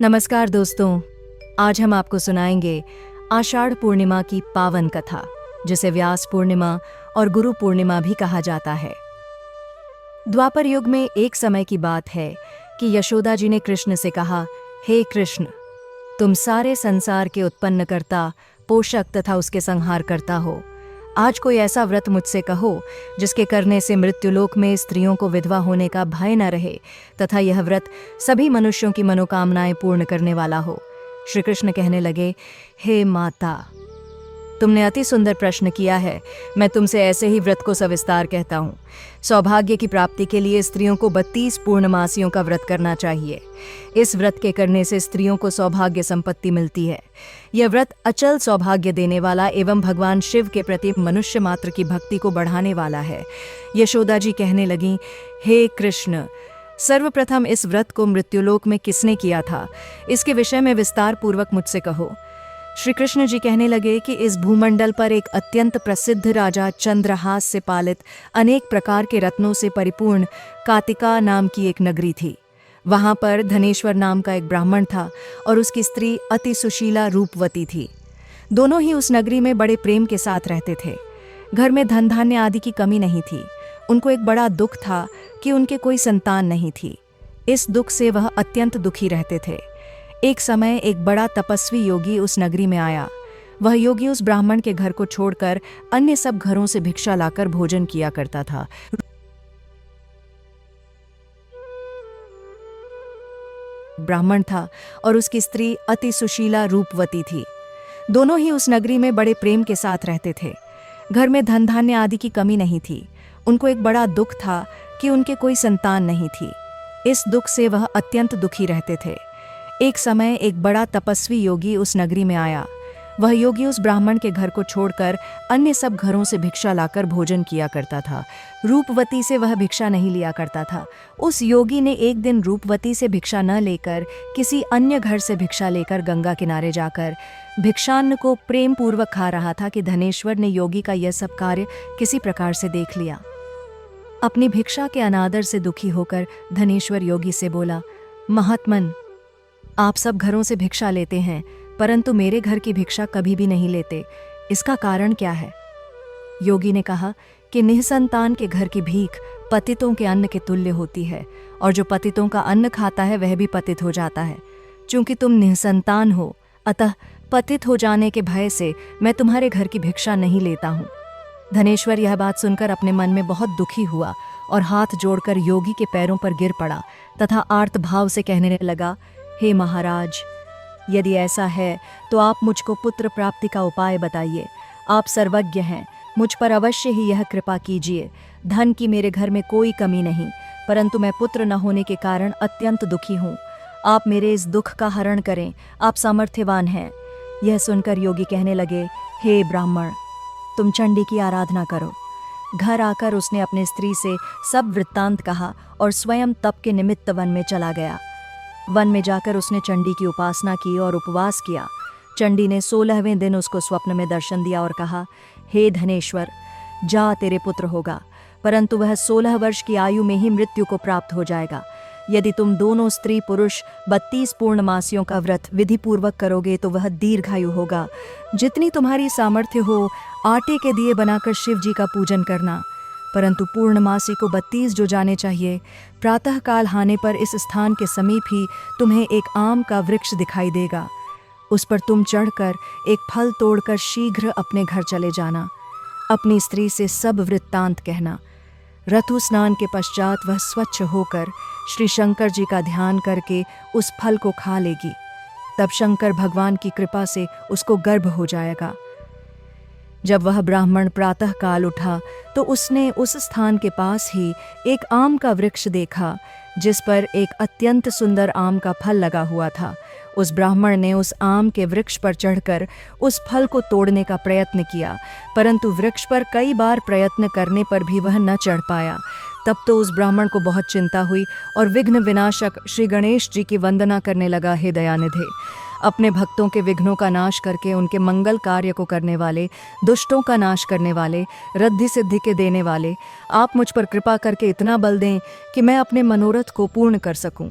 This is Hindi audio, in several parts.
नमस्कार दोस्तों, आज हम आपको सुनाएंगे आषाढ़ पूर्णिमा की पावन कथा, जिसे व्यास पूर्णिमा और गुरु पूर्णिमा भी कहा जाता है। द्वापर युग में एक समय की बात है कि यशोदा जी ने कृष्ण से कहा, हे कृष्ण, तुम सारे संसार के उत्पन्नकर्ता, पोषक तथा उसके संहार करता हो। आज कोई ऐसा व्रत मुझसे कहो जिसके करने से मृत्युलोक में स्त्रियों को विधवा होने का भय न रहे तथा यह व्रत सभी मनुष्यों की मनोकामनाएं पूर्ण करने वाला हो। श्री कृष्ण कहने लगे, हे माता, तुमने अति सुंदर प्रश्न किया है। मैं तुमसे ऐसे ही व्रत को सविस्तार कहता हूँ। सौभाग्य की प्राप्ति के लिए स्त्रियों को 32 पूर्णमासियों का व्रत करना चाहिए। इस व्रत के करने से स्त्रियों को सौभाग्य संपत्ति मिलती है। यह व्रत अचल सौभाग्य देने वाला एवं भगवान शिव के प्रति मनुष्य मात्र की भक्ति को बढ़ाने वाला है। यशोदा जी कहने लगीं, हे कृष्ण, सर्वप्रथम इस व्रत को मृत्युलोक में किसने किया था, इसके विषय में विस्तार पूर्वक मुझसे कहो। श्री कृष्ण जी कहने लगे कि इस भूमंडल पर एक अत्यंत प्रसिद्ध राजा चंद्रहास से पालित अनेक प्रकार के रत्नों से परिपूर्ण कातिका नाम की एक नगरी थी। वहां पर धनेश्वर नाम का एक ब्राह्मण था और उसकी स्त्री अति सुशीला रूपवती थी। दोनों ही उस नगरी में बड़े प्रेम के साथ रहते थे। घर में धन धान्य आदि की कमी नहीं थी। उनको एक बड़ा दुख था कि उनके कोई संतान नहीं थी। इस दुख से वह अत्यंत दुखी रहते थे। एक समय एक बड़ा तपस्वी योगी उस नगरी में आया। वह योगी उस ब्राह्मण के घर को छोड़कर अन्य सब घरों से भिक्षा लाकर भोजन किया करता था। ब्राह्मण था और उसकी स्त्री अति सुशीला रूपवती थी। दोनों ही उस नगरी में बड़े प्रेम के साथ रहते थे। घर में धन धान्य आदि की कमी नहीं थी। उनको एक बड़ा दुख था कि उनके कोई संतान नहीं थी। इस दुख से वह अत्यंत दुखी रहते थे। एक समय एक बड़ा तपस्वी योगी उस नगरी में आया। वह योगी उस ब्राह्मण के घर को छोड़कर अन्य सब घरों से भिक्षा लाकर भोजन किया करता था। रूपवती से वह भिक्षा नहीं लिया करता था। उस योगी ने एक दिन रूपवती से भिक्षा न लेकर किसी अन्य घर से भिक्षा लेकर गंगा किनारे जाकर भिक्षान्न को प्रेम पूर्वक खा रहा था कि धनेश्वर ने योगी का यह सब कार्य किसी प्रकार से देख लिया। अपनी भिक्षा के अनादर से दुखी होकर धनेश्वर योगी से बोला, महात्मन, आप सब घरों से भिक्षा लेते हैं, परंतु मेरे घर की भिक्षा कभी भी नहीं लेते। इसका कारण क्या है? योगी ने कहा कि निःसंतान के घर की भीख पतितों के अन्न के तुल्य होती है, और जो पतितों का अन्न खाता है वह भी पतित हो जाता है। चूंकि तुम निःसंतान हो, अतः पतित हो जाने के भय से मैं तुम्हारे घर की भिक्षा नहीं लेता हूँ। धनेश्वर यह बात सुनकर अपने मन में बहुत दुखी हुआ और हाथ जोड़कर योगी के पैरों पर गिर पड़ा तथा आर्त भाव से कहने लगा, हे महाराज, यदि ऐसा है तो आप मुझको पुत्र प्राप्ति का उपाय बताइए। आप सर्वज्ञ हैं, मुझ पर अवश्य ही यह कृपा कीजिए। धन की मेरे घर में कोई कमी नहीं, परंतु मैं पुत्र न होने के कारण अत्यंत दुखी हूँ। आप मेरे इस दुख का हरण करें, आप सामर्थ्यवान हैं। यह सुनकर योगी कहने लगे, हे ब्राह्मण, तुम चंडी की आराधना करो। घर आकर उसने अपने स्त्री से सब वृत्तांत कहा और स्वयं तप के निमित्त वन में चला गया। वन में जाकर उसने चंडी की उपासना की और उपवास किया। चंडी ने 16वें दिन उसको स्वप्न में दर्शन दिया और कहा, हे धनेश्वर, जा, तेरे पुत्र होगा, परंतु वह 16 वर्ष की आयु में ही मृत्यु को प्राप्त हो जाएगा। यदि तुम दोनों स्त्री पुरुष 32 पूर्णमासियों का व्रत विधि पूर्वक करोगे तो वह दीर्घायु होगा। जितनी तुम्हारी सामर्थ्य हो, आटे के दिए बनाकर शिव जी का पूजन करना, परंतु पूर्णमासी को 32 जो जाने चाहिए। प्रातः काल हाने पर इस स्थान के समीप ही तुम्हें एक आम का वृक्ष दिखाई देगा। उस पर तुम चढ़कर एक फल तोड़कर शीघ्र अपने घर चले जाना। अपनी स्त्री से सब वृत्तांत कहना। ऋतु स्नान के पश्चात वह स्वच्छ होकर श्री शंकर जी का ध्यान करके उस फल को खा लेगी। तब शंकर भगवान की कृपा से उसको गर्भ हो जाएगा। जब वह ब्राह्मण प्रातः काल उठा तो उसने उस स्थान के पास ही एक आम का वृक्ष देखा, जिस पर एक अत्यंत सुंदर आम का फल लगा हुआ था। उस ब्राह्मण ने उस आम के वृक्ष पर चढ़कर उस फल को तोड़ने का प्रयत्न किया, परंतु वृक्ष पर कई बार प्रयत्न करने पर भी वह न चढ़ पाया। तब तो उस ब्राह्मण को बहुत चिंता हुई और विघ्न विनाशक श्री गणेश जी की वंदना करने लगा। हे दयानिधे, अपने भक्तों के विघ्नों का नाश करके उनके मंगल कार्य को करने वाले, दुष्टों का नाश करने वाले, रिद्धि सिद्धि के देने वाले, आप मुझ पर कृपा करके इतना बल दें कि मैं अपने मनोरथ को पूर्ण कर सकूं।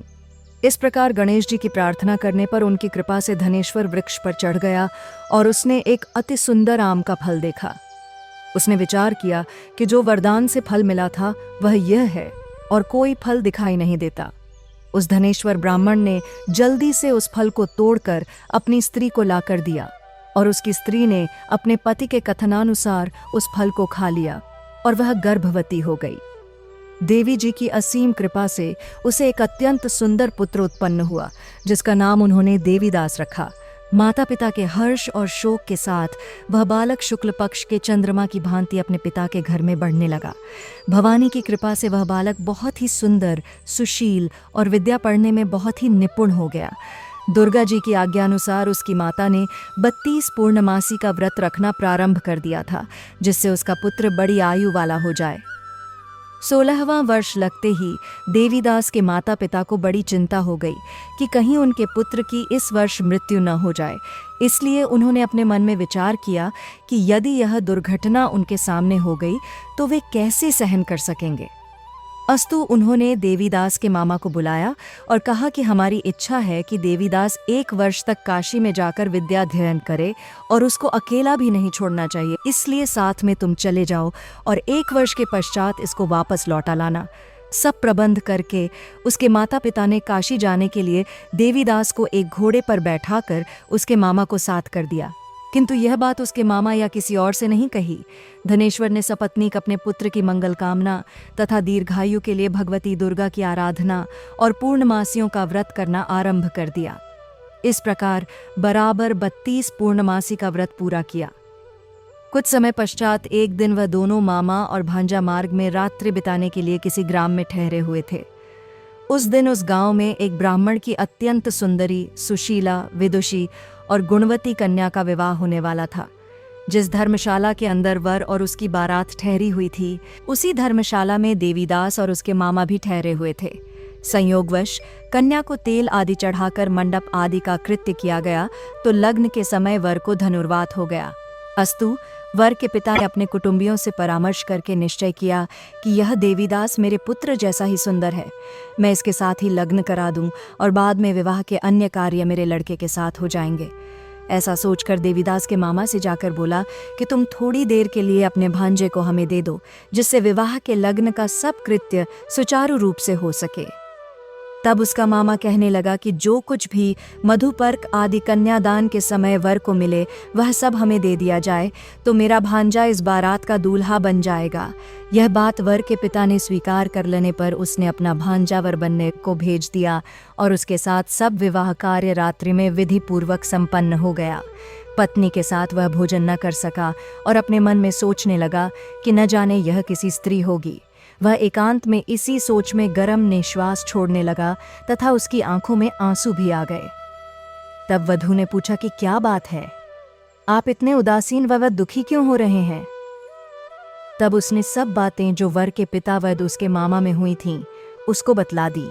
इस प्रकार गणेश जी की प्रार्थना करने पर उनकी कृपा से धनेश्वर वृक्ष पर चढ़ गया और उसने एक अति सुंदर आम का फल देखा। उसने विचार किया कि जो वरदान से फल मिला था वह यह है और कोई फल दिखाई नहीं देता। उस धनेश्वर ब्राह्मण ने जल्दी से उस फल को तोड़कर अपनी स्त्री को लाकर दिया और उसकी स्त्री ने अपने पति के कथनानुसार उस फल को खा लिया और वह गर्भवती हो गई। देवी जी की असीम कृपा से उसे एक अत्यंत सुंदर पुत्र उत्पन्न हुआ, जिसका नाम उन्होंने देवीदास रखा। माता पिता के हर्ष और शोक के साथ वह बालक शुक्ल पक्ष के चंद्रमा की भांति अपने पिता के घर में बढ़ने लगा। भवानी की कृपा से वह बालक बहुत ही सुंदर, सुशील और विद्या पढ़ने में बहुत ही निपुण हो गया। दुर्गा जी की आज्ञानुसार उसकी माता ने 32 पूर्णमासी का व्रत रखना प्रारंभ कर दिया था, जिससे उसका पुत्र बड़ी आयु वाला हो जाए। 16वां वर्ष लगते ही देवीदास के माता पिता को बड़ी चिंता हो गई कि कहीं उनके पुत्र की इस वर्ष मृत्यु न हो जाए। इसलिए उन्होंने अपने मन में विचार किया कि यदि यह दुर्घटना उनके सामने हो गई तो वे कैसे सहन कर सकेंगे। अस्तु उन्होंने देवीदास के मामा को बुलाया और कहा कि हमारी इच्छा है कि देवीदास 1 वर्ष तक काशी में जाकर विद्या अध्ययन करे और उसको अकेला भी नहीं छोड़ना चाहिए, इसलिए साथ में तुम चले जाओ और 1 वर्ष के पश्चात इसको वापस लौटा लाना। सब प्रबंध करके उसके माता पिता ने काशी जाने के लिए देवीदास को एक घोड़े पर बैठाकर उसके मामा को साथ कर दिया, किंतु यह बात उसके मामा या किसी और से नहीं कही। धनेश्वर ने सपत्नीक अपने पुत्र की मंगल कामना तथा दीर्घायु के लिए भगवती दुर्गा की आराधना और पूर्णमासियों का व्रत करना आरंभ कर दिया। इस प्रकार बराबर 32 पूर्णमासी का व्रत पूरा किया। कुछ समय पश्चात एक दिन वह दोनों मामा और भांजा मार्ग में रात्रि बिताने के लिए किसी ग्राम में ठहरे हुए थे। उस दिन उस गांव में एक ब्राह्मण की अत्यंत सुंदरी, सुशीला, विदुषी और गुणवती कन्या का विवाह होने वाला था। जिस धर्मशाला के अंदर वर और उसकी बारात ठहरी हुई थी, उसी धर्मशाला में देवीदास और उसके मामा भी ठहरे हुए थे। संयोगवश कन्या को तेल आदि चढ़ाकर मंडप आदि का कृत्य किया गया तो लग्न के समय वर को धनुर्वात हो गया। अस्तु वर के पिता ने अपने कुटुंबियों से परामर्श करके निश्चय किया कि यह देवीदास मेरे पुत्र जैसा ही सुंदर है, मैं इसके साथ ही लग्न करा दूं और बाद में विवाह के अन्य कार्य मेरे लड़के के साथ हो जाएंगे। ऐसा सोचकर देवीदास के मामा से जाकर बोला कि तुम थोड़ी देर के लिए अपने भांजे को हमें दे दो, जिससे विवाह के लग्न का सब कृत्य सुचारू रूप से हो सके। तब उसका मामा कहने लगा कि जो कुछ भी मधुपर्क आदि कन्यादान के समय वर को मिले वह सब हमें दे दिया जाए, तो मेरा भांजा इस बारात का दूल्हा बन जाएगा। यह बात वर के पिता ने स्वीकार कर लेने पर उसने अपना भांजा वर बनने को भेज दिया और उसके साथ सब विवाह कार्य रात्रि में विधि पूर्वक संपन्न हो गया। पत्नी के साथ वह भोजन न कर सका और अपने मन में सोचने लगा कि न जाने यह किसी स्त्री होगी। वह एकांत में इसी सोच में गर्म निश्वास छोड़ने लगा तथा उसकी आंखों में आंसू भी आ गए। तब वधू ने पूछा कि क्या बात है, आप इतने उदासीन व दुखी क्यों हो रहे हैं? तब उसने सब बातें जो वर के पिता व उसके मामा में हुई थीं उसको बतला दी।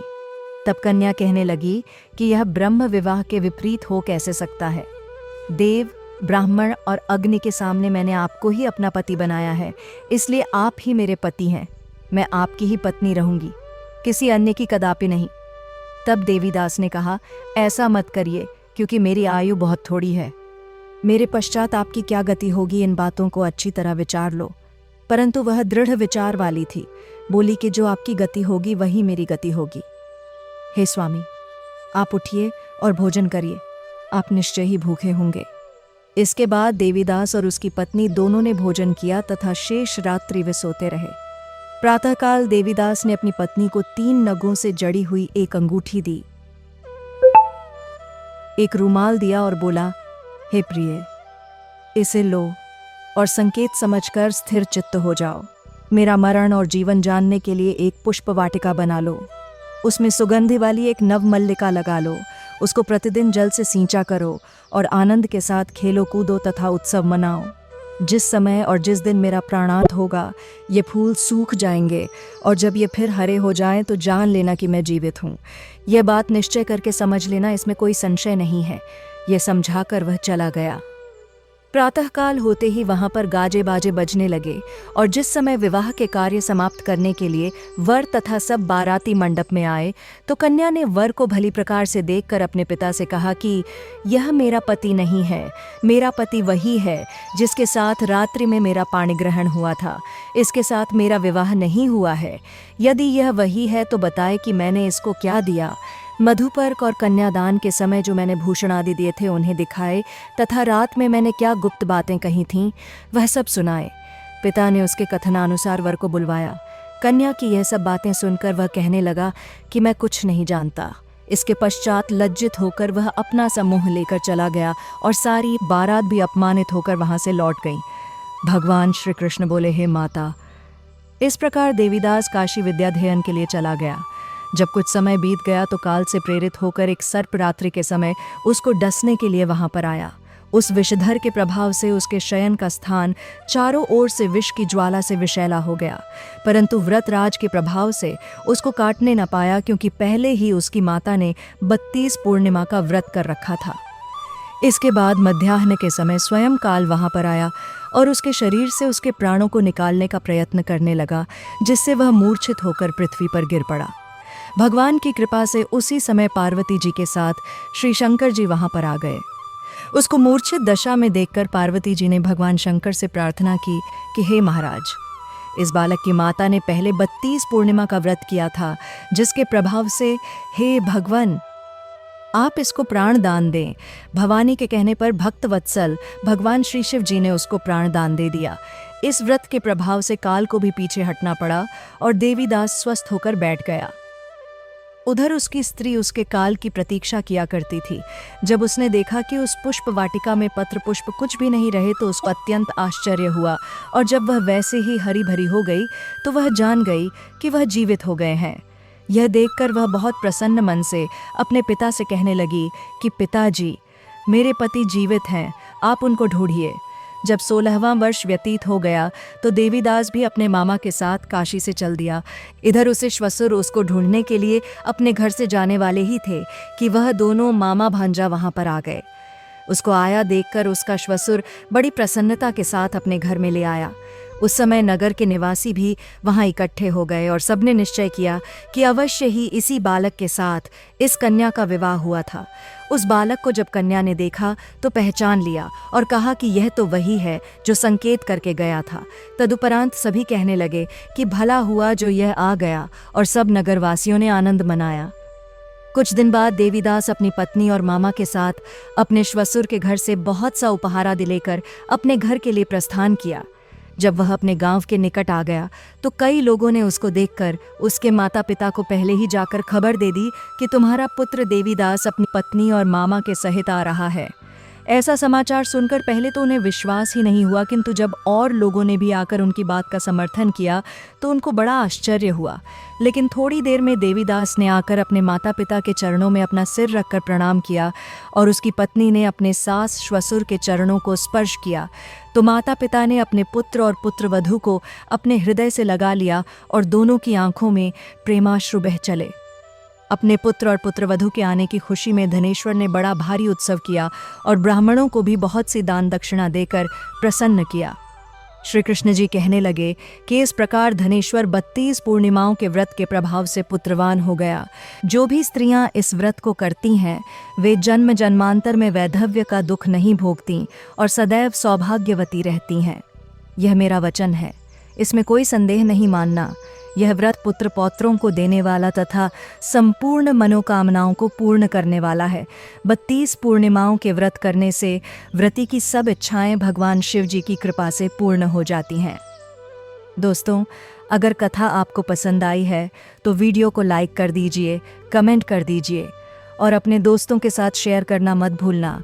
तब कन्या कहने लगी कि यह ब्रह्म विवाह के विपरीत हो कैसे सकता है। देव, ब्राह्मण और अग्नि के सामने मैंने आपको ही अपना पति बनाया है, इसलिए आप ही मेरे पति हैं। मैं आपकी ही पत्नी रहूंगी, किसी अन्य की कदापि नहीं। तब देवीदास ने कहा, ऐसा मत करिए, क्योंकि मेरी आयु बहुत थोड़ी है। मेरे पश्चात आपकी क्या गति होगी, इन बातों को अच्छी तरह विचार लो। परंतु वह दृढ़ विचार वाली थी, बोली कि जो आपकी गति होगी वही मेरी गति होगी। हे स्वामी, आप उठिए और भोजन करिए, आप निश्चय ही भूखे होंगे। इसके बाद देवीदास और उसकी पत्नी दोनों ने भोजन किया तथा शेष रात्रि वे सोते रहे। प्रातःकाल देवीदास ने अपनी पत्नी को 3 नगों से जड़ी हुई एक अंगूठी दी, एक रुमाल दिया और बोला, हे प्रिय, इसे लो और संकेत समझकर स्थिर चित्त हो जाओ। मेरा मरण और जीवन जानने के लिए एक पुष्प वाटिका बना लो, उसमें सुगंधि वाली एक नवमल्लिका लगा लो, उसको प्रतिदिन जल से सींचा करो और आनंद के साथ खेलो कूदो तथा उत्सव मनाओ। जिस समय और जिस दिन मेरा प्राणांत होगा ये फूल सूख जाएंगे और जब ये फिर हरे हो जाएं तो जान लेना कि मैं जीवित हूँ। यह बात निश्चय करके समझ लेना, इसमें कोई संशय नहीं है। यह समझाकर वह चला गया। प्रातःकाल होते ही वहां पर गाजे बाजे बजने लगे और जिस समय विवाह के कार्य समाप्त करने के लिए वर तथा सब बाराती मंडप में आए तो कन्या ने वर को भली प्रकार से देखकर अपने पिता से कहा कि यह मेरा पति नहीं है, मेरा पति वही है जिसके साथ रात्रि में मेरा पाणी ग्रहण हुआ था। इसके साथ मेरा विवाह नहीं हुआ है। यदि यह वही है तो बताए कि मैंने इसको क्या दिया। मधुपर्क और कन्यादान के समय जो मैंने भूषण आदि दिए थे उन्हें दिखाए तथा रात में मैंने क्या गुप्त बातें कही थीं वह सब सुनाए। पिता ने उसके कथनानुसार वर को बुलवाया। कन्या की यह सब बातें सुनकर वह कहने लगा कि मैं कुछ नहीं जानता। इसके पश्चात लज्जित होकर वह अपना सा मुंह लेकर चला गया और सारी बारात भी अपमानित होकर वहां से लौट गई। भगवान श्री कृष्ण बोले, हे माता। इस प्रकार देवीदास काशी विद्याध्ययन के लिए चला गया। जब कुछ समय बीत गया तो काल से प्रेरित होकर एक सर्प रात्रि के समय उसको डसने के लिए वहां पर आया। उस विषधर के प्रभाव से उसके शयन का स्थान चारों ओर से विष की ज्वाला से विषैला हो गया, परंतु व्रतराज के प्रभाव से उसको काटने न पाया, क्योंकि पहले ही उसकी माता ने 32 पूर्णिमा का व्रत कर रखा था। इसके बाद मध्याह्न के समय स्वयं काल वहां पर आया और उसके शरीर से उसके प्राणों को निकालने का प्रयत्न करने लगा, जिससे वह मूर्छित होकर पृथ्वी पर गिर पड़ा। भगवान की कृपा से उसी समय पार्वती जी के साथ श्री शंकर जी वहां पर आ गए। उसको मूर्छित दशा में देखकर पार्वती जी ने भगवान शंकर से प्रार्थना की कि हे महाराज, इस बालक की माता ने पहले 32 पूर्णिमा का व्रत किया था, जिसके प्रभाव से हे भगवान आप इसको प्राण दान दें। भवानी के कहने पर भक्त वत्सल भगवान श्री शिव जी ने उसको प्राण दान दे दिया। इस व्रत के प्रभाव से काल को भी पीछे हटना पड़ा और देवीदास स्वस्थ होकर बैठ गया। उधर उसकी स्त्री उसके काल की प्रतीक्षा किया करती थी। जब उसने देखा कि उस पुष्प वाटिका में पत्र पुष्प कुछ भी नहीं रहे तो उसको अत्यंत आश्चर्य हुआ, और जब वह वैसे ही हरी भरी हो गई तो वह जान गई कि वह जीवित हो गए हैं। यह देखकर वह बहुत प्रसन्न मन से अपने पिता से कहने लगी कि पिताजी, मेरे पति जीवित हैं, आप उनको ढूंढिए। जब 16वां वर्ष व्यतीत हो गया तो देवीदास भी अपने मामा के साथ काशी से चल दिया। इधर उसे श्वसुर उसको ढूंढने के लिए अपने घर से जाने वाले ही थे कि वह दोनों मामा भांजा वहां पर आ गए। उसको आया देखकर उसका श्वसुर बड़ी प्रसन्नता के साथ अपने घर में ले आया। उस समय नगर के निवासी भी वहां इकट्ठे हो गए और सबने निश्चय किया कि अवश्य ही इसी बालक के साथ इस कन्या का विवाह हुआ था। उस बालक को जब कन्या ने देखा तो पहचान लिया और कहा कि यह तो वही है जो संकेत करके गया था। तदुपरांत सभी कहने लगे कि भला हुआ जो यह आ गया, और सब नगरवासियों ने आनंद मनाया। कुछ दिन बाद देवीदास अपनी पत्नी और मामा के साथ अपने श्वसुर के घर से बहुत सा उपहार आदि लेकर अपने घर के लिए प्रस्थान किया। जब वह अपने गांव के निकट आ गया तो कई लोगों ने उसको देखकर उसके माता पिता को पहले ही जाकर खबर दे दी कि तुम्हारा पुत्र देवीदास अपनी पत्नी और मामा के सहित आ रहा है। ऐसा समाचार सुनकर पहले तो उन्हें विश्वास ही नहीं हुआ, किंतु जब और लोगों ने भी आकर उनकी बात का समर्थन किया तो उनको बड़ा आश्चर्य हुआ। लेकिन थोड़ी देर में देवीदास ने आकर अपने माता पिता के चरणों में अपना सिर रखकर प्रणाम किया और उसकी पत्नी ने अपने सास श्वसुर के चरणों को स्पर्श किया तो माता पिता ने अपने पुत्र और पुत्रवधू को अपने हृदय से लगा लिया और दोनों की आंखों में प्रेमाश्रु बह चले। अपने पुत्र और पुत्रवधू के आने की खुशी में धनेश्वर ने बड़ा भारी उत्सव किया और ब्राह्मणों को भी बहुत सी दान दक्षिणा देकर प्रसन्न किया। श्री कृष्ण जी कहने लगे कि इस प्रकार धनेश्वर 32 पूर्णिमाओं के व्रत के प्रभाव से पुत्रवान हो गया। जो भी स्त्रियां इस व्रत को करती हैं वे जन्म जन्मांतर में वैधव्य का दुख नहीं भोगती और सदैव सौभाग्यवती रहती हैं। यह मेरा वचन है, इसमें कोई संदेह नहीं मानना। यह व्रत पुत्र पौत्रों को देने वाला तथा संपूर्ण मनोकामनाओं को पूर्ण करने वाला है। 32 पूर्णिमाओं के व्रत करने से व्रती की सब इच्छाएं भगवान शिव जी की कृपा से पूर्ण हो जाती हैं। दोस्तों, अगर कथा आपको पसंद आई है तो वीडियो को लाइक कर दीजिए, कमेंट कर दीजिए और अपने दोस्तों के साथ शेयर करना मत भूलना।